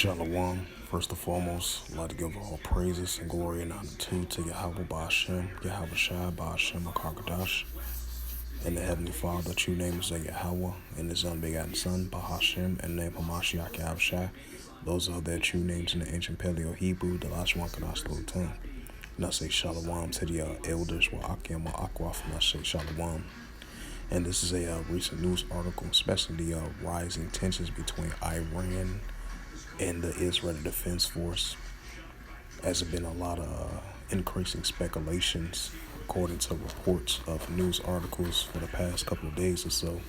Shalom. First and foremost, I'd like to give all praises and glory and honor to Yahweh Ba'Shem, Yahweh Shai, Ba'Shem, HaKadosh, and the Heavenly Father. True name is Yahweh, and His unbegotten Son, Ba'Shem, and the name Hamashiach Yahweh Shai. Those are their true names in the ancient Paleo Hebrew, the last one can I slow tongue. And I say Shalom to the elders, Wa'akim, Wa'akwaf, and I say Shalom. And this is a recent news article, especially the rising tensions between Iran and the Israeli Defense Force, as there been a lot of increasing speculations, according to reports of news articles for the past couple of days or so.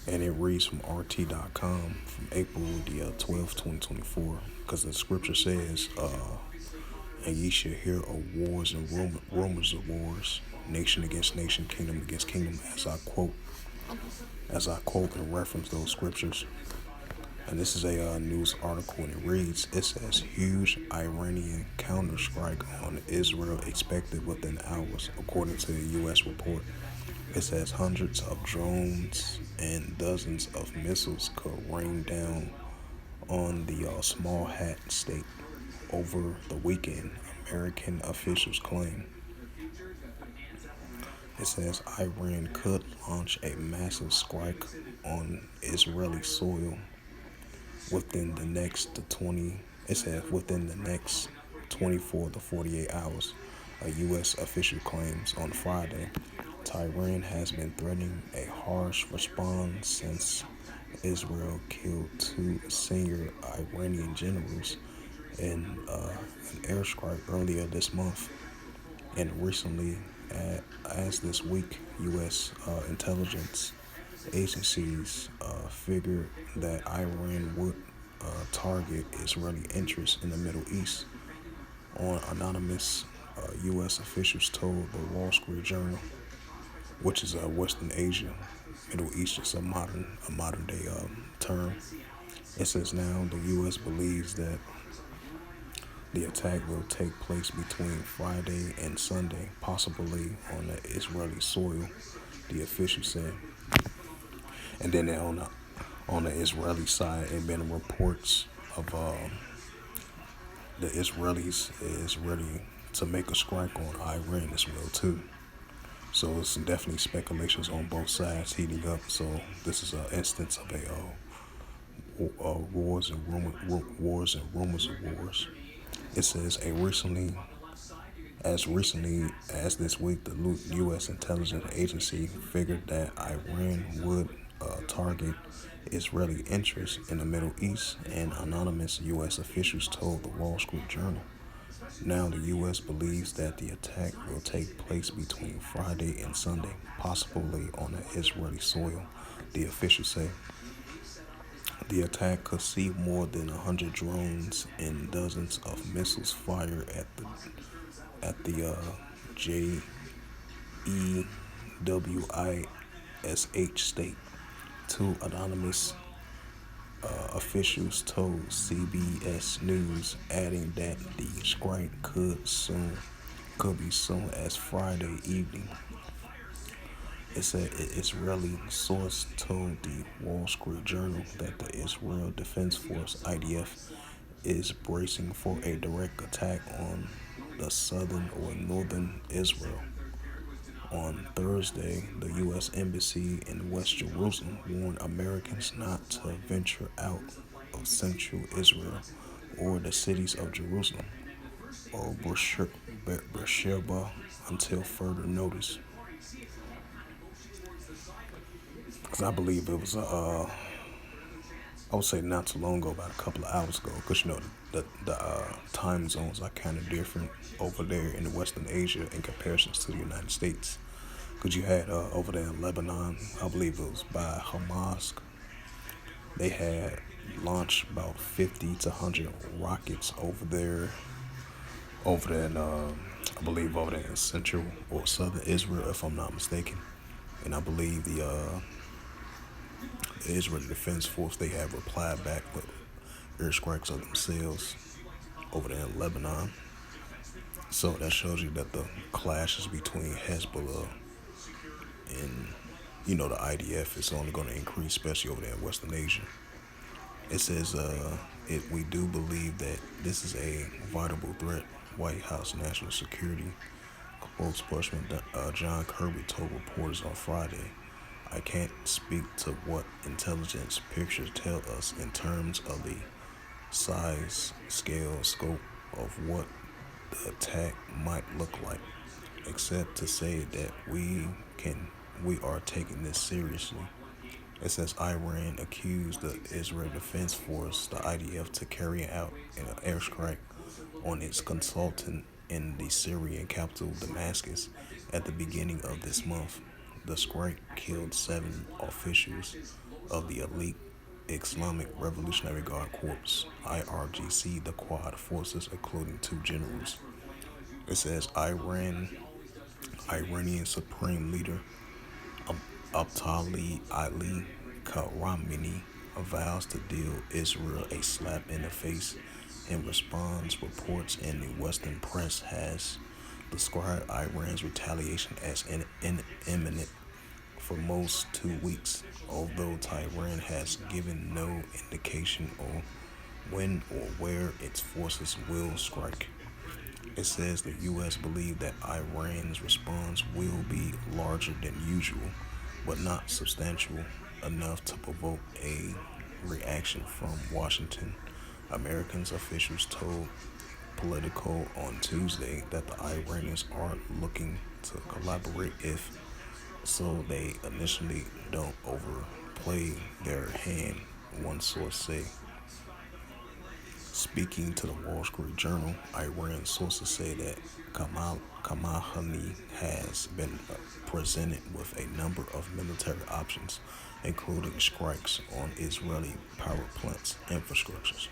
And it reads from RT.com from April the 12th, 2024, because the scripture says, and ye shall hear of wars and rumors of wars, nation against nation, kingdom against kingdom, as I quote and reference those scriptures. And this is a news article, and it reads, it says, huge Iranian counterstrike on Israel expected within hours, according to a U.S. report. It says hundreds of drones and dozens of missiles could rain down on the small hat state over the weekend, American officials claim. It says Iran could launch a massive strike on Israeli soil within the next 24 to 48 hours, a U.S. official claims on Friday. Tehran has been threatening a harsh response since Israel killed two senior Iranian generals in an airstrike earlier this month. And recently, as this week, U.S. intelligence agencies figured that Iran would target Israeli interests in the Middle East. On anonymous U.S. officials told the Wall Street Journal, which is Western Asia, Middle East is a modern day term. It says now the U.S. believes that the attack will take place between Friday and Sunday, possibly on the Israeli soil, the official said. And then on the Israeli side, there have been reports of the Israelis is ready to make a strike on Iran as well too. So it's definitely speculations on both sides heating up. So this is an instance of wars and rumors of wars. It says as recently as this week, the U.S. intelligence agency figured that Iran would target Israeli interests in the Middle East, and anonymous U.S. officials told the Wall Street Journal. Now the U.S. believes that the attack will take place between Friday and Sunday, possibly on the Israeli soil, the officials say. The attack could see more than 100 drones and dozens of missiles fired at the JEWISH state. Two anonymous officials told CBS News, adding that the strike could be soon as Friday evening. It said an Israeli source told the Wall Street Journal that the Israel Defense Force (IDF) is bracing for a direct attack on the southern or northern Israel. On Thursday, the U.S. Embassy in West Jerusalem warned Americans not to venture out of central Israel or the cities of Jerusalem or Beersheba until further notice. Because I believe it was, I would say not too long ago, about a couple of hours ago, because the time zones are kind of different over there in Western Asia in comparison to the United States. Because you had over there in Lebanon, I believe it was by Hamas, they had launched about 50 to 100 rockets over there in, I believe over there in central or southern Israel, if I'm not mistaken. And I believe the Israeli Defense Force, they have replied back with airstrikes of themselves over there in Lebanon. So that shows you that the clashes between Hezbollah and, the IDF is only going to increase, especially over there in Western Asia. It says, we do believe that this is a vitable threat. White House National Security spokesperson John Kirby told reporters on Friday, I can't speak to what intelligence pictures tell us in terms of the size, scale, scope of what the attack might look like, except to say that we are taking this seriously. It says Iran accused the Israel Defense Force, the IDF, to carry out an airstrike on its consultant in the Syrian capital Damascus at the beginning of this month. The strike killed 7 officials of the elite Islamic Revolutionary Guard Corps (IRGC), the Quad forces, including 2 generals. It says Iranian Supreme Leader Abtali Ali Karamini vows to deal Israel a slap in the face. In response, reports in the Western press has described Iran's retaliation as imminent for most 2 weeks, although Tehran has given no indication on when or where its forces will strike. It says the U.S. believe that Iran's response will be larger than usual, but not substantial enough to provoke a reaction from Washington. Americans officials told Politico on Tuesday that the Iranians are looking to collaborate if so they initially don't overplay their hand, one source said. Speaking to the Wall Street Journal, Iran sources say that Khamenei has been presented with a number of military options, including strikes on Israeli power plants infrastructures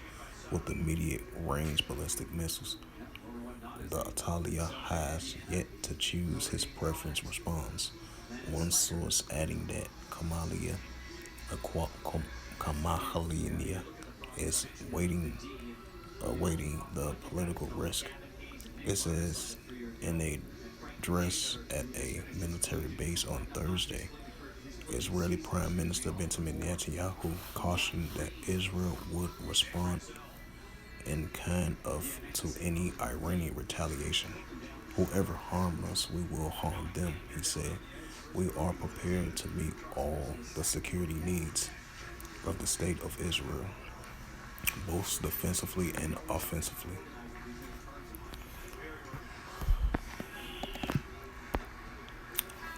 with immediate range ballistic missiles. The Italia has yet to choose his preference response. One source adding that Khamenei is awaiting the political risk. It says in a address at a military base on Thursday, Israeli Prime Minister Benjamin Netanyahu cautioned that Israel would respond in kind of to any Iranian retaliation. Whoever harm us, we will harm them, he said. We are prepared to meet all the security needs of the state of Israel, both defensively and offensively.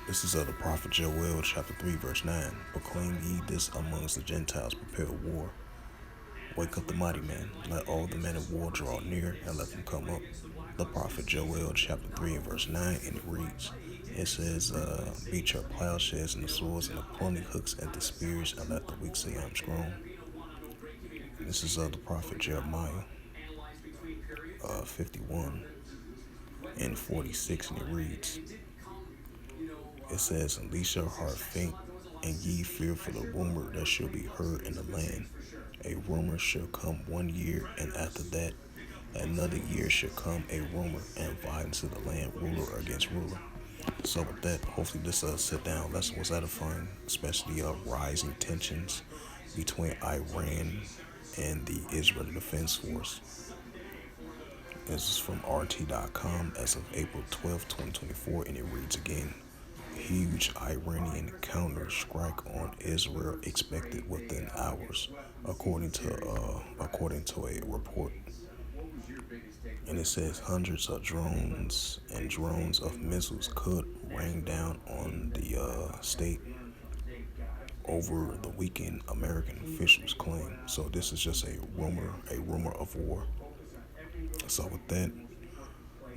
This is of the prophet Joel, chapter 3, verse 9. Proclaim ye this amongst the Gentiles, prepare war. Wake up the mighty man, let all the men of war draw near, and let them come up. The prophet Joel, chapter 3, and verse 9, and it reads, it says, beat your plowshares and the swords and the pruning hooks and the spears, and let the weak say, I'm strong. This is of the prophet Jeremiah, 51 and 46, and it reads, it says, Lest your heart faint, and ye fear for the rumor that shall be heard in the land. A rumor shall come 1 year, and after that another year shall come a rumor, and violence to the land, ruler against ruler. So with that, hopefully this sit down lesson was edifying, especially rising tensions between Iran and the Israeli Defense Force. This is from RT.com as of April 12, 2024, and it reads again. Huge Iranian counter strike on Israel expected within hours, according to a report. And it says hundreds of drones and drones of missiles could rain down on the state over the weekend, American officials claim. So this is just a rumor of war. So with that,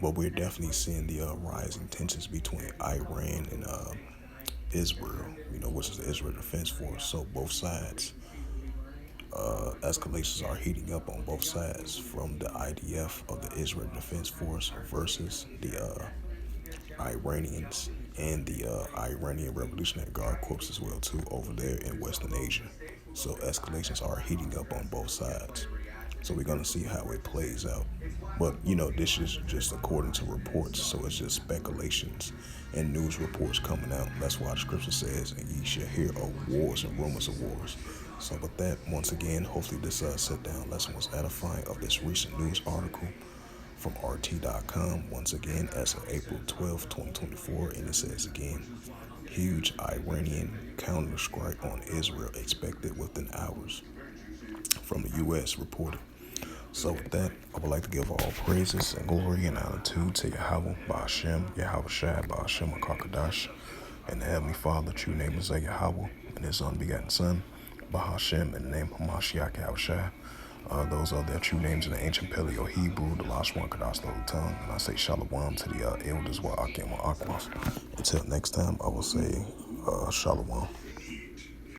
but we're definitely seeing the rising tensions between Iran and Israel, which is the Israel Defense Force. So both sides, escalations are heating up on both sides, from the IDF of the Israel Defense Force versus the Iranians and the Iranian Revolutionary Guard Corps as well too over there in Western Asia. So escalations are heating up on both sides. So we're gonna see how it plays out. But this is just according to reports, so it's just speculations and news reports coming out. That's why the scripture says, and ye shall hear of wars and rumors of wars. So with that, once again, hopefully this sit-down lesson was edifying of this recent news article from RT.com, once again, as of April 12th, 2024, and it says again, huge Iranian counter-strike on Israel expected within hours, from the U.S. reported. So with that, I would like to give all praises and glory and honor to Yahweh, Ba'ashem, Yahweh Shai, Ba'ashem, Akakadash, and the Heavenly Father, true name is Yahweh, and His unbegotten Son, Bahashem, in the name of Mashiach Yahweh Shai. Those are their true names in the ancient Paleo Hebrew, the last one, Kadash, the whole tongue. And I say Shalom to the elders, Wa'akim, Wa'akwas. Until next time, I will say Shalom.